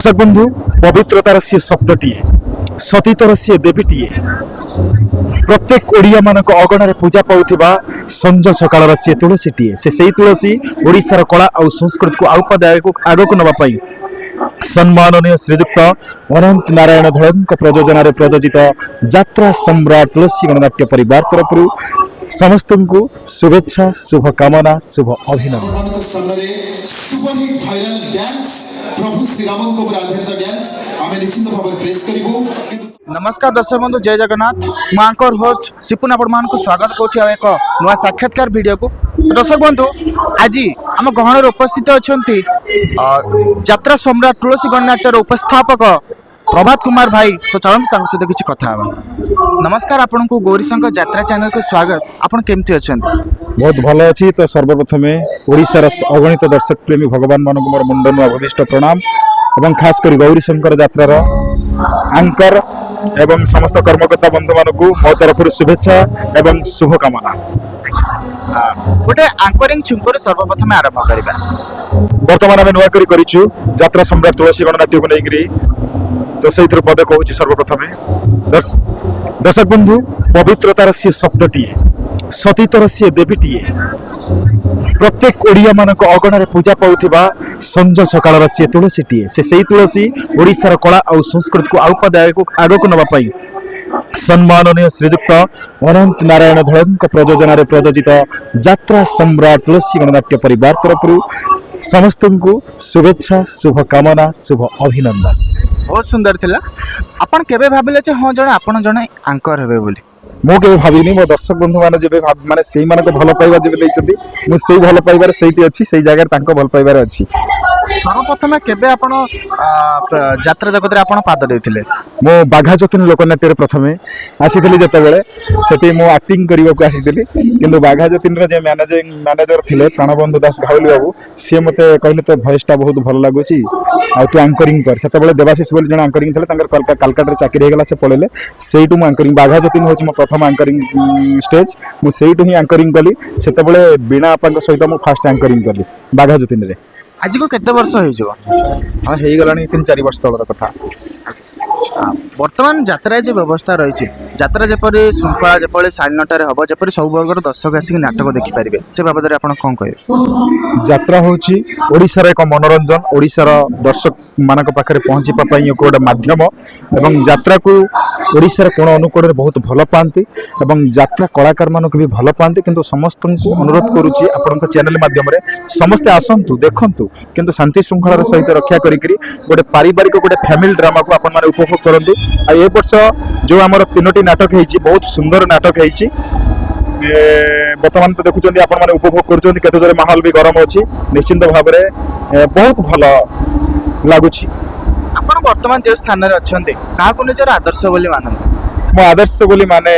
दर्शक बंधु पवित्रतार सी शब्दटीए सतीतर सी देवीटीए प्रत्येक ओडिया मानक अगणार पूजा पाउथिबा संज सकाळर सी तुलसीटीए से तुलसी ओडिशार कला और संस्कृति को आउपाद आगक नवा पाई सम्माननीय श्रीजुक्त अनंत नारायण धड़क प्रयोजन प्रयोजित यात्रा सम्राट तुलसी गणनाट्य परिवार तरफ समस्त को शुभेच्छा शुभकामना शुभ अभिनंदन। प्रभु श्रीराम को आधारित डांस आम निश्चित भाव प्रेस करूँ। नमस्कार दर्शक बंधु जय जगन्नाथ मांकर होस्ट सिपुन आपण को स्वागत करुँच एक नुआ साक्षात्कार वीडियो को। दर्शक बंधु आज आम गहन उपस्थित अच्छा यात्रा सम्राट तुलसी गणनाट्यर उपस्थापक प्रभात कुमार भाई। तो चलते सहित किसी कथा। नमस्कार आपण को गौरीशंकर यात्रा चैनल को स्वागत। आपण केमती अच्छा? बहुत भल अच्छी। तो सर्वप्रथम ओडिशार अगणित दर्शक प्रेमी भगवान मान मोर मुंडन अभीष्ट प्रणाम एवं खास कर गौरीशंकर यात्रार आंकर एवं समस्त कर्मकर्ता बंधु मान को मो तरफ शुभेच्छा एवं शुभकामना। गोटे आंकरिंग छुंकर सर्वप्रथम आरंभ करबा। वर्तमान आम नुआ करिचु यात्रा सम्राट तुलसी गणनाट्य को लेकरी। तो से पद कहूँ सर्वप्रथम दर्शक बंधु पवित्रतार सी शब्दटीए सतीतर सी देवीटीए प्रत्येक ओडिया मानक अगणार पूजा पाउथिबा संज सकाळर सी तुलसीटीए से तुलसी ओडिशार कला और संस्कृति को आउपाद आगक नवा पाई सम्माननीय श्रीजुक्त अनंत नारायण धड़क प्रयोजन प्रयोजित यात्रा सम्राट तुलसी गणनाट्य परिवार तरफ समस्त को शुभेच्छा शुभकामना शुभ अभिनंदन। बहुत सुंदर थिला। आपण केबे भाबिले जे हां जणे आपण जणे आंकर हेबे बोली? मो के भाविनी मो दर्शक बंधु माने जेबे माने सेही माने को भल पाइबा जेबे दैछथि मो सेही भल पाइबार सेहीटी अछि सेही जगह तांको भल पाइबार अछि। सर्वप्रथम केबे आपण यात्रा जगत रे आपण पाद देथिले? मो बाघा जतिन लोकनाट्य रे प्रथमे आसीथिली जते बेले सेठी मो एक्टिंग करिवो को आसीथिली किंतु बाघा जतिन रे जे मैनेजर थिले प्राणबंधु दास घावली बाबू से मते कहले तो वॉइस टा बहुत भल लागुची आ तू एंकरिंग कर। सेते बेले देवाशीष बोली जण एंकरिंग थिले तांकर कलकत्ता रे चाकरी हे गेला से पळेले सेइटु मो एंकरिंग बाघा जतिन होची मो प्रथम एंकरिंग स्टेज मु सेइटु ही एंकरिंग कली। सेते बेले बिना आपन सहित मो फर्स्ट एंकरिंग कली बाघा जतिन रे। आज को केते वर्ष होई जो? हां हेई गलानी 3-4 वर्ष तलर कथा। वर्तमान यात्रा जे व्यवस्था रही यात्रा जपरी श्रृंखला जपरी 9:30 हम जपरी सब वर्गर दर्शक आसिक नाटक देखिपारे से बाबद आप कौन कहे? यात्रा होची ओडिशार एक मनोरंजन ओडिशार दर्शक मानक पाखरे पहुँचीपा एक गोटे माध्यम एवं यात्रा को ओडिशार कोण अनुकोण बहुत भल पाती एवं यात्रा कलाकार मानक भी भल पाती किंतु समस्त को अनुरोध करुच्ची आपण चैनल माध्यम समस्ते आसतु देखु किंतु शांति श्रृंखलार सहित रक्षा करी गोटे पारिवारिक गोटे फैमिली ड्रामा को आपण उपभोग करंतु। आ ए वर्ष जो आमर 3टी नाटक है बहुत सुंदर नाटक है बर्तमान तो देखुं आपण मैंने उपभोग कर माहौल भी गरम अच्छी निश्चिंत भाव बहुत भल लगुच। आपण वर्तमान जो स्थान रे अछंते का को निजर आदर्श बोली मानन? मो आदर्श बोली माने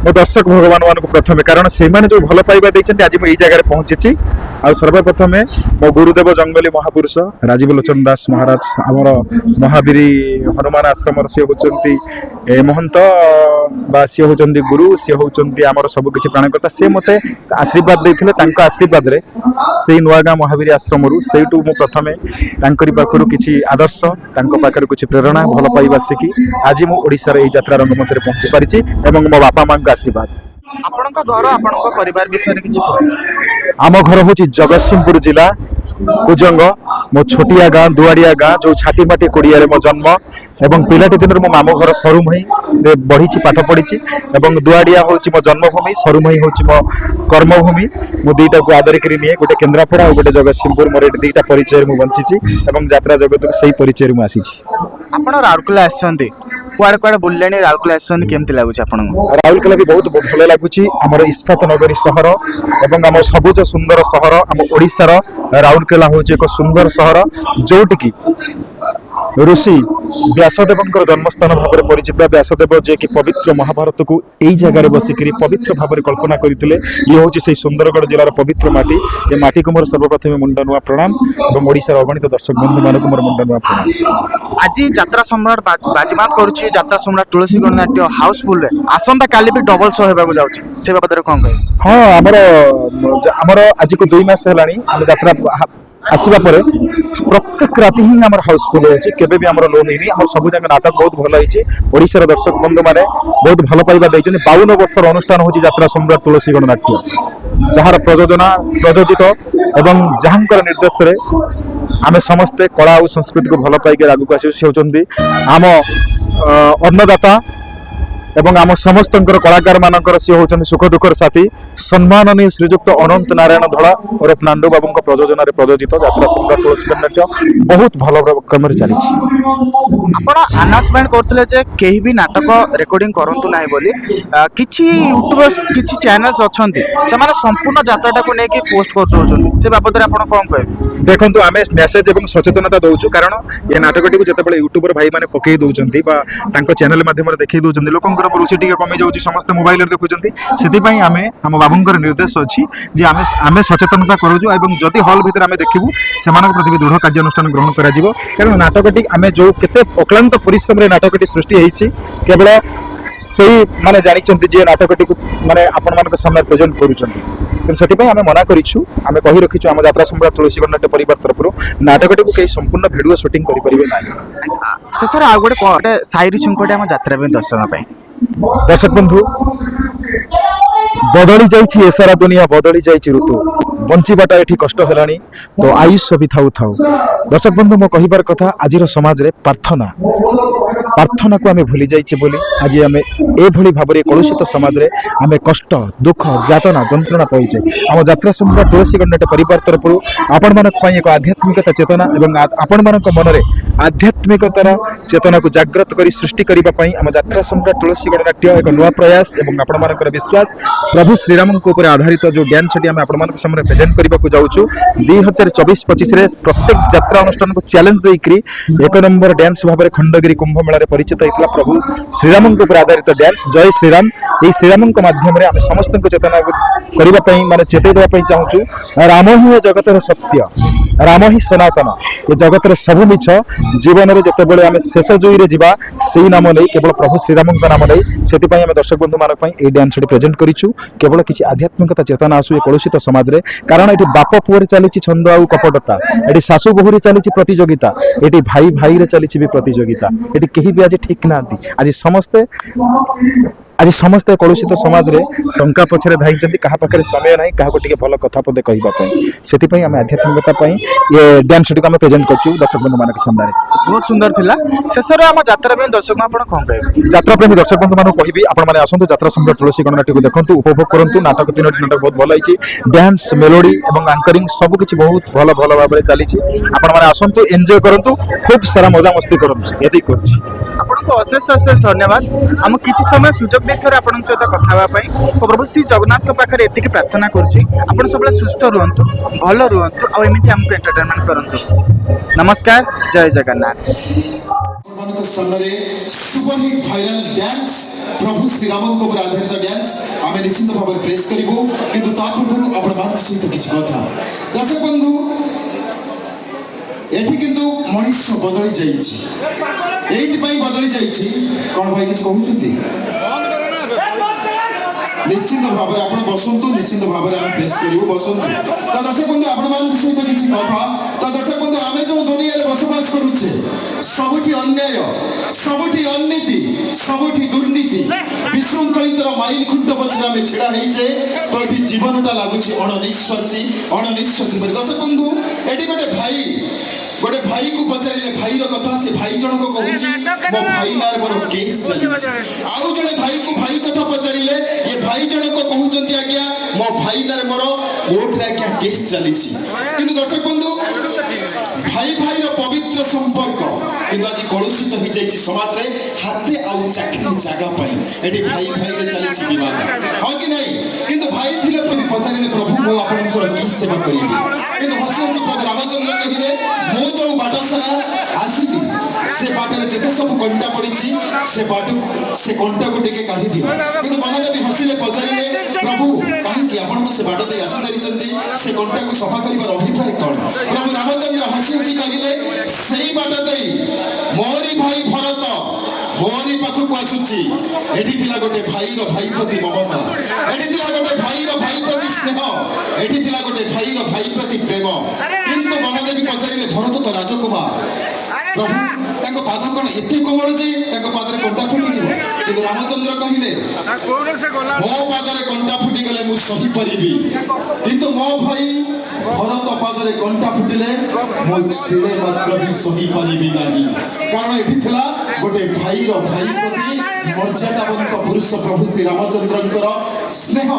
मो दर्शक भगवान मान को प्रथम कारण से माने जो भल पाइबा दैछन्ते आज मो एई जगह रे पहुंचीची। आ सर्वप्रथम मो गुरुदेव जंगली महापुरुष राजीव लोचन दास महाराज आमर महावीरी हनुमान आश्रम सी होचंती महंत बा सी होचंती गुरु सी होचंती आमर सब किछि प्राणकर्ता से मते आशीर्वाद दैथिले तांको आशीर्वाद रे सेई नुआगा महावीरी आश्रम रु सेइटु मो प्रथमे तांकरी पाखरु किछि आदर्श तांको पाखरु किछि प्रेरणा भल पाइबा सिकी आज मो ओडिसा रे एई यात्रा रंगमंच रे पहुंची परिछि एवं मो बापा मां आशीर्वाद। आपणक घर आपणक परिवार विषय रे किछि आम घर हूँ जगतसिंहपुर जिला कुजंग मो छोटिया गाँ दुआड़िया गाँ जो छाटीमाटी कोड़िया मो जन्म एवं पिलाटी दिन मो मामू घर सरुमही बढ़ी पाठ पढ़ी एवं दुआड़िया हूँ मो जन्मभूमि सरुमही हूँ मो कर्मभूमि मो दुईटा को आदरिक निए गोटे केन्द्रापड़ा और गोटे जगतसिंहपुर मोर दुईटा परिचय मुझे बंची एवं यात्रा जगत को सही परिचय मुझे आपण राउरकेला आसछन्ते कुआडे कुआडे बुल्लेनी राउरकेला आसछन्ते केमति लागुछ आपण? राउरकेला भी बहुत भल लगुच आमर इस्पात नगरी सहर एवं आम सबुज सुंदर सहर आम ओडिशार राउरकेला हूँ एक सुंदर सहर जोटिकी ऋषि व्यासदेव जन्मस्थान भाव में परिचित व्यासदेव जे कि पवित्र महाभारत को यही जगह बसिक पवित्र भाव में कल्पना करते ये हूँ से सुंदरगढ़ जिलार पवित्र माटी ये माटी को मोर सर्वप्रथम मुंड नुआ प्रणाम और ओडिशार अगणित दर्शक बंधु मान मोर मुंड नुआ प्रणाम। आज यात्रा सम्राट बाजीमात करुच्ची यात्रा सम्राट तुलसी गणनाट्य हाउसफुल आसंता काली भी डबल शो होगा जाऊँगी से बाबद कौन कहे? हाँ आमर आज को 2 मास है यात्रा ଆସିବା ପରେ ପ୍ରତ୍ୟେକ ରାତି ହିଁ ଆମର ହାଉସଫୁଲ ହେଉଛି, କେବେ ବି ଆମର ଲୋ ହେଇନି। ଆମର ସବୁ ଯାକ ନାଟକ ବହୁତ ଭଲ ହେଇଛି। ଓଡ଼ିଶାର ଦର୍ଶକ ବନ୍ଧୁମାନେ ବହୁତ ଭଲ ପାଇବା ଦେଇଛନ୍ତି। 52 ବର୍ଷର ଅନୁଷ୍ଠାନ ହେଉଛି ଯାତ୍ରା ସମ୍ରାଟ ତୁଳସୀ ଗଣନାଟ୍ୟ, ଯାହାର ପ୍ରଯୋଜନା ପ୍ରଯୋଜିତ ଏବଂ ଯାହାଙ୍କର ନିର୍ଦ୍ଦେଶରେ ଆମେ ସମସ୍ତେ କଳା ଆଉ ସଂସ୍କୃତିକୁ ଭଲ ପାଇକି ଆଗକୁ ଆସିଛୁ। ସେ ହେଉଛନ୍ତି ଆମ ଅନ୍ନଦାତା ଏବଂ ଆମ ସମସ୍ତଙ୍କର କଳାକାରମାନଙ୍କର ସିଏ ହେଉଛନ୍ତି ସୁଖ ଦୁଃଖର ସାଥୀ ସମ୍ମାନନୀୟ ଶ୍ରୀଯୁକ୍ତ ଅନନ୍ତ ନାରାୟଣ ଧଳା ଓରଫ ନାଣ୍ଡୁ ବାବୁଙ୍କ ପ୍ରଯୋଜନାରେ ପ୍ରଯୋଜିତ ଯାତ୍ରା ସମ୍ରାଟ ତୁଳସୀ ଗଣନାଟ୍ୟ ବହୁତ ଭଲ କ୍ରମରେ ଚାଲିଛି। ଆପଣ ଆନାଉନ୍ସମେଣ୍ଟ କରୁଥିଲେ ଯେ କେହି ବି ନାଟକ ରେକର୍ଡିଂ କରନ୍ତୁ ନାହିଁ ବୋଲି। କିଛି ୟୁଟ୍ୟୁବର୍ସ କିଛି ଚ୍ୟାନେଲ୍ସ ଅଛନ୍ତି ସେମାନେ ସମ୍ପୂର୍ଣ୍ଣ ଯାତ୍ରାଟାକୁ ନେଇକି ପୋଷ୍ଟ କରିଦେଉଛନ୍ତି, ସେ ବାବଦରେ ଆପଣ କ'ଣ କହିବେ? ଦେଖନ୍ତୁ, ଆମେ ମେସେଜ ଏବଂ ସଚେତନତା ଦେଉଛୁ, କାରଣ ଏ ନାଟକଟିକୁ ଯେତେବେଳେ ୟୁଟ୍ୟୁବର ଭାଇମାନେ ପକେଇ ଦେଉଛନ୍ତି ବା ତାଙ୍କ ଚ୍ୟାନେଲ ମାଧ୍ୟମରେ ଦେଖେଇ ଦେଉଛନ୍ତି, ଲୋକଙ୍କର ରୁଚି ଟିକେ କମି ଯାଉଛି, ସମସ୍ତେ ମୋବାଇଲରେ ଦେଖୁଛନ୍ତି। ସେଥିପାଇଁ ଆମେ ଆମ ବାବୁଙ୍କର ନିର୍ଦ୍ଦେଶ ଅଛି ଯେ ଆମେ ସଚେତନତା କରୁଛୁ ଏବଂ ଯଦି ହଲ୍ ଭିତରେ ଆମେ ଦେଖିବୁ ସେମାନଙ୍କ ପ୍ରତି ବି ଦୃଢ଼ କାର୍ଯ୍ୟାନୁଷ୍ଠାନ ଗ୍ରହଣ କରାଯିବ। କାରଣ ନାଟକଟି ଆମେ ଯେଉଁ କେତେ ଅକ୍ଲାନ୍ତ ପରିଶ୍ରମରେ ନାଟକଟି ସୃଷ୍ଟି ହେଇଛି, କେବଳ ସେଇ ମାନେ ଜାଣିଛନ୍ତି ଯେ ନାଟକଟିକୁ ମାନେ ଆପଣମାନଙ୍କ ସାମ୍ନାରେ ପ୍ରେଜେଣ୍ଟ କରୁଛନ୍ତି। କିନ୍ତୁ ସେଥିପାଇଁ ଆମେ ମନା କରିଛୁ, ଆମେ କହି ରଖିଛୁ ଆମ ଯାତ୍ରା ସମ୍ରାଟ ତୁଳସୀ ଗଣନାଟ୍ୟ ପରିବାର ତରଫରୁ ନାଟକଟିକୁ କେହି ସମ୍ପୂର୍ଣ୍ଣ ଭିଡ଼ିଓ ସୁଟିଂ କରିପାରିବେ ନାହିଁ। ଶେଷରେ ଆଉ ଗୋଟେ ସାଇରି ଛୁଙ୍କଟି ଆମ ଯାତ୍ରା ପାଇଁ ଦର୍ଶନ ପାଇଁ। ଦର୍ଶକ ବନ୍ଧୁ, ବଦଳି ଯାଇଛି ଏ ସାରା ଦୁନିଆ, ବଦଳି ଯାଇଛି ଋତୁ, ବଞ୍ଚିବାଟା ଏଠି କଷ୍ଟ ହେଲାଣି ତ ଆୟୁଷ ବି ଥାଉ ଥାଉ। ଦର୍ଶକ ବନ୍ଧୁ, ମୋ କହିବାର କଥା, ଆଜିର ସମାଜରେ ପ୍ରାର୍ଥନାକୁ ଆମେ ଭୁଲି ଯାଇଛେ ବୋଲି ଆଜି ଆମେ ଏଭଳି ଭାବରେ କଳୁଷିତ ସମାଜରେ ଆମେ କଷ୍ଟ ଦୁଃଖ ଯାତନା ଯନ୍ତ୍ରଣା ପାଉଛେ। ଆମ ଯାତ୍ରା ସମ୍ରାଟ ତୁଳସୀ ଗଣନାଟ୍ୟ ପରିବାର ତରଫରୁ ଆପଣମାନଙ୍କ ପାଇଁ ଏକ ଆଧ୍ୟାତ୍ମିକତା ଚେତନା ଏବଂ ଆପଣମାନଙ୍କ ମନରେ ଆଧ୍ୟାତ୍ମିକତାର ଚେତନାକୁ ଜାଗ୍ରତ କରି ସୃଷ୍ଟି କରିବା ପାଇଁ ଆମ ଯାତ୍ରା ସମ୍ରାଟ ତୁଳସୀ ଗଣନାଟ୍ୟ ଏକ ନୂଆ ପ୍ରୟାସ ଏବଂ ଆପଣମାନଙ୍କର ବିଶ୍ୱାସ ପ୍ରଭୁ ଶ୍ରୀରାମଙ୍କ ଉପରେ ଆଧାରିତ ଯେଉଁ ଡ୍ୟାନ୍ସଟି ଆମେ ଆପଣମାନଙ୍କ ସାମ୍ନାରେ ପ୍ରେଜେଣ୍ଟ କରିବାକୁ ଯାଉଛୁ 2024-25ରେ ପ୍ରତ୍ୟେକ ଯାତ୍ରା ଅନୁଷ୍ଠାନକୁ ଚ୍ୟାଲେଞ୍ଜ ଦେଇକରି 1 ନମ୍ବର ଡ୍ୟାନ୍ସ ଭାବରେ ଖଣ୍ଡଗିରି କୁମ୍ଭ ମେଳାରେ ପରିଚିତ ହୋଇଥିଲା ପ୍ରଭୁ ଶ୍ରୀରାମଙ୍କ ଉପରେ ଆଧାରିତ ଡ୍ୟାନ୍ସ ଜୟ ଶ୍ରୀରାମ। ଏହି ଶ୍ରୀରାମଙ୍କ ମାଧ୍ୟମରେ ଆମେ ସମସ୍ତଙ୍କ ଚେତନା କରିବା ପାଇଁ ମାନେ ଚେତାଇ ଦେବା ପାଇଁ ଚାହୁଁଛୁ, ରାମ ହିଁ ଏ ଜଗତର ସତ୍ୟ, ରାମ ହିଁ ସନାତନ, ଏ ଜଗତର ସବୁ ମିଛ। ଜୀବନରେ ଯେତେବେଳେ ଆମେ ଶେଷ ଜୁଇରେ ଯିବା ସେଇ ନାମ ନେଇ, କେବଳ ପ୍ରଭୁ ଶ୍ରୀରାମଙ୍କ ନାମ ନେଇ। ସେଥିପାଇଁ ଆମେ ଦର୍ଶକ ବନ୍ଧୁମାନଙ୍କ ପାଇଁ এই ଡ୍ୟାନ୍ସଟି ପ୍ରେଜେଣ୍ଟ କରିଛୁ। କେବଳ କିଛି ଆଧ୍ୟାତ୍ମିକତା ଚେତନା ଆସୁ ଏ କଳୁଷିତ ସମାଜରେ, କାରଣ ଏଠି ବାପ ପୁଅରେ ଚାଲିଛି ଛନ୍ଦ ଆଉ କପଟତା, ଏଠି ଶାଶୁ ବୋହୂରେ ଚାଲିଛି ପ୍ରତିଯୋଗିତା, ଏଠି ଭାଇ ଭାଇରେ ଚାଲିଛି ବି ପ୍ରତିଯୋଗିତା। ଏଠି କେହି ବି ଆଜି ଠିକ ନାହାନ୍ତି। ଆଜି ସମସ୍ତେ କଳୁଷିତ ସମାଜରେ ଟଙ୍କା ପଛରେ ଧାଇଛନ୍ତି, କାହା ପାଖରେ ସମୟ ନାହିଁ କାହାକୁ ଟିକେ ଭଲ କଥା ପଦେ କହିବା ପାଇଁ। ସେଥିପାଇଁ ଆମେ ଆଧ୍ୟାତ୍ମିକତା ପାଇଁ ଏ ଡ୍ୟାନ୍ସଟିକୁ ଆମେ ପ୍ରେଜେଣ୍ଟ କରୁଛୁ ଦର୍ଶକ ବନ୍ଧୁମାନଙ୍କ ସାମ୍ନାରେ। ବହୁତ ସୁନ୍ଦର ଥିଲା। ଶେଷରେ ଆମ ଯାତ୍ରା ପାଇଁ ଦର୍ଶକ ଆପଣ କ'ଣ କହିବେ? ଯାତ୍ରାପ୍ରେମୀ ଦର୍ଶକ ବନ୍ଧୁମାନଙ୍କୁ କହିବି, ଆପଣମାନେ ଆସନ୍ତୁ ଯାତ୍ରା ସମ୍ରାଟ ତୁଳସୀ ଗଣନାଟ୍ୟକୁ ଦେଖନ୍ତୁ, ଉପଭୋଗ କରନ୍ତୁ। ନାଟକ 3ଟି ନାଟକ ବହୁତ ଭଲ ହେଇଛି। ଡ୍ୟାନ୍ସ, ମେଲୋଡି ଏବଂ ଆଙ୍କରିଂ ସବୁକିଛି ବହୁତ ଭଲ ଭାବରେ ଚାଲିଛି। ଆପଣମାନେ ଆସନ୍ତୁ, ଏନ୍ଜୟ କରନ୍ତୁ, ଖୁବ୍ ସାରା ମଜାମସ୍ତି କରନ୍ତୁ। ଏତିକି କରୁଛି। ଆପଣଙ୍କୁ ଅଶେଷ ଧନ୍ୟବାଦ। ଆମକୁ କିଛି ସମୟ ସୁଯୋଗ ଦେଇଥିବାରୁ ଆପଣଙ୍କ ସହିତ କଥା ହେବା ପାଇଁ। ପ୍ରଭୁ ଶ୍ରୀ ଜଗନ୍ନାଥଙ୍କ ପାଖରେ ଏତିକି ପ୍ରାର୍ଥନା କରୁଛି, ଆପଣ ସବୁବେଳେ ସୁସ୍ଥ ରୁହନ୍ତୁ, ଭଲ ରୁହନ୍ତୁ, ଆଉ ଏମିତି ଆମକୁ ଏଣ୍ଟରଟେନମେଣ୍ଟ କରନ୍ତୁ। ନମସ୍କାର, ଜୟ ଜଗନ୍ନାଥ। ଆପଣମାନଙ୍କ ସାମ୍ନାରେ ସୁପରହିଟ୍ ଭାଇରାଲ ଡ୍ୟାନ୍ସ ପ୍ରଭୁ ଶ୍ରୀରାମଙ୍କ ଉପରେ ଆଧାରିତ ଡ୍ୟାନ୍ସ ଆମେ ନିଶ୍ଚିତ ଭାବରେ ପ୍ରେସ୍ କରିବୁ, କିନ୍ତୁ ତା ପୂର୍ବରୁ ଆପଣମାନଙ୍କ ସହିତ କିଛି କଥା। ଦର୍ଶକ ବନ୍ଧୁ, ଏଠି କିନ୍ତୁ ମଣିଷ ବଦଳି ଯାଇଛି। ଏଇଥିପାଇଁ ବଦଳି ଯାଇଛି, କ'ଣ ଭାଇ କିଛି କହୁଛନ୍ତି? ନିଶ୍ଚିତ ଭାବରେ ଆପଣ ବସନ୍ତୁ, ନିଶ୍ଚିତ ଭାବରେ ଆମେ ପ୍ରେସ୍ କରିବୁ, ବସନ୍ତୁ। ତ ଦର୍ଶକ ବନ୍ଧୁ, ଆପଣମାନଙ୍କ ସହିତ କିଛି କଥା। ତ ଦର୍ଶକ ବନ୍ଧୁ, ଆମେ ଯେଉଁ ଦୁନିଆରେ ବସବାସ କରୁଛେ, ସବୁଠି ଅନ୍ୟାୟ, ସବୁଠି ଅନୀତି, ସବୁଠି ଦୁର୍ନୀତି, ବିଶୃଙ୍ଖଳିତର ମାଇଲ ଖୁଣ୍ଟ ପଛରେ ଆମେ ଛିଡ଼ା ହେଇଛେ। ତ ଏଠି ଜୀବନଟା ଲାଗୁଛି ଅଣନିଶ୍ୱାସୀ ପରି। ଦର୍ଶକ ବନ୍ଧୁ, ଏଠି ଗୋଟେ ଭାଇକୁ ପଚାରିଲେ ଭାଇର କଥା, ସେ ଭାଇ ଜଣକ କହୁଛି ମୋ ଭାଇ ନାଁରେ ମୋର କେସ୍ ଚାଲିଛି। ଆଉ ଜଣେ ଭାଇକୁ ଭାଇ କଥା ପଚାରିଲେ ଏ ଭାଇ ଜଣକ କହୁଛନ୍ତି ଆଜ୍ଞା ମୋ ଭାଇ ନାଁରେ ମୋର କୋର୍ଟରେ ଆଜ୍ଞା କେସ୍ ଚାଲିଛି। କିନ୍ତୁ ଦର୍ଶକ ବନ୍ଧୁ, ଭାଇ ଭାଇର ପବିତ୍ର ସମ୍ପର୍କ କିନ୍ତୁ ଆଜି କଳୁଷିତ ହେଇଯାଇଛି ସମାଜରେ, ହାତେ ଆଉ ଚାକିରି ଜାଗା ପାଇଁ ଏଠି ଭାଇ ଭାଇରେ ଚାଲିଛି ବିବାଦ, ହଁ କି ନାହିଁ? କିନ୍ତୁ ଭାଇ ଥିଲେ ପଚାରିଲେ ପ୍ରଭୁ ମୁଁ ଆପଣଙ୍କର କି ସେବା କରିବି? କିନ୍ତୁ ହସି ହସି ପ୍ରଭୁ ରାମଚନ୍ଦ୍ର କହିଲେ ମୁଁ ଯେଉଁ ବାଟ ସାରା ଆସିଲି ସେ ବାଟରେ ଯେତେ ସବୁ କଣ୍ଟା ପଡ଼ିଛି ସେ କଣ୍ଟାକୁ ଟିକେ କାଢି ଦିଅ। କିନ୍ତୁ ମନଦେବୀ ହସିଲେ, ପଚାରିଲେ ପ୍ରଭୁ କାହିଁକି? ଆପଣ ତ ସେ ବାଟ ଦେଇ ଆସି ଚାଲିଛନ୍ତି, ସେ କଣ୍ଟାକୁ ସଫା କରିବାର ଅଭିପ୍ରାୟ କ'ଣ? ପ୍ରଭୁ ରାମଚନ୍ଦ୍ର ହସି ହସି କହିଲେ ସେଇ ବାଟ ଦେଇ ମୋରି ଭାଇ ଭରତ ମୋରି ପାଖକୁ ଆସୁଛି। ଏଠି ଥିଲା ଗୋଟେ ଭାଇର ଭାଇ ପ୍ରତି ମମତା, ଏଠି ଥିଲା ଗୋଟେ ଭାଇର ଭାଇ ପ୍ରତି ସ୍ନେହ, ଏଠି ଥିଲା ଗୋଟେ ଭାଇର ଭାଇ ପ୍ରତି ପ୍ରେମ। କିନ୍ତୁ ପ୍ରଭୁ ତାଙ୍କ ପାଦ କ'ଣ ଏତେ କୋମଳ ଯେ ତାଙ୍କ ପାଦରେ କଣ୍ଟା ଫୁଟିଯିବ କିନ୍ତୁ ରାମଚନ୍ଦ୍ର କହିଲେ ମୋ ପାଦରେ କଣ୍ଟା ଫୁଟିଗଲେ ମୁଁ ସହିପାରିବି କିନ୍ତୁ ମୋ ଭାଇ ଭରତ ପାଦରେ କଣ୍ଟା ଫୁଟିଲେ ମୁଁ ତିଳେ ମାତ୍ର ବି ସହିପାରିବି ନାହିଁ କାରଣ ଏଠି ଥିଲା ଗୋଟେ ଭାଇର ଭାଇ ପ୍ରତି ମର୍ଯ୍ୟାଦାବନ୍ତ ପୁରୁଷ ପ୍ରଭୁ ଶ୍ରୀ ରାମଚନ୍ଦ୍ରଙ୍କର ସ୍ନେହ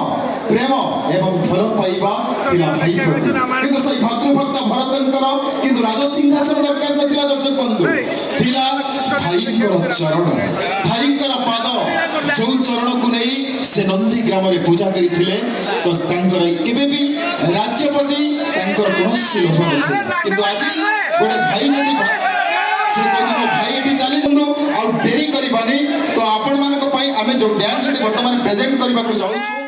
ପ୍ରେମ ଏବଂ ଭଲ ପାଇବା ଥିଲା ଭାଇ ପ୍ରତି କିନ୍ତୁ ସେଇ ଭାତୃଭକ୍ତ ଭରତଙ୍କର କିନ୍ତୁ ରାଜସିଂହାସନ ଦରକାର ନଥିଲା ଦର୍ଶକ ବନ୍ଧୁ ଥିଲା ଭାଇଙ୍କର ଚରଣ ଭାଇଙ୍କର ପାଦ ଯେଉଁ ଚରଣକୁ ନେଇ ସେ ନନ୍ଦୀ ଗ୍ରାମରେ ପୂଜା କରିଥିଲେ ତ ତାଙ୍କର କେବେ ବି ରାଜ୍ୟପତି ତାଙ୍କର କୌଣସି ଲୋଭ ନଥିଲା କିନ୍ତୁ ଆଜି ଗୋଟେ ଭାଇ ଯଦି ସେ କହୁଛି ମୋ ଭାଇ ଏଠି ଚାଲିଯାନ୍ତୁ ଆଉ ଡେରି କରିବାନି ତ ଆପଣମାନଙ୍କ ପାଇଁ ଆମେ ଯେଉଁ ଡ୍ୟାନ୍ସଟି ବର୍ତ୍ତମାନ ପ୍ରେଜେଣ୍ଟ କରିବାକୁ ଯାଉଛୁ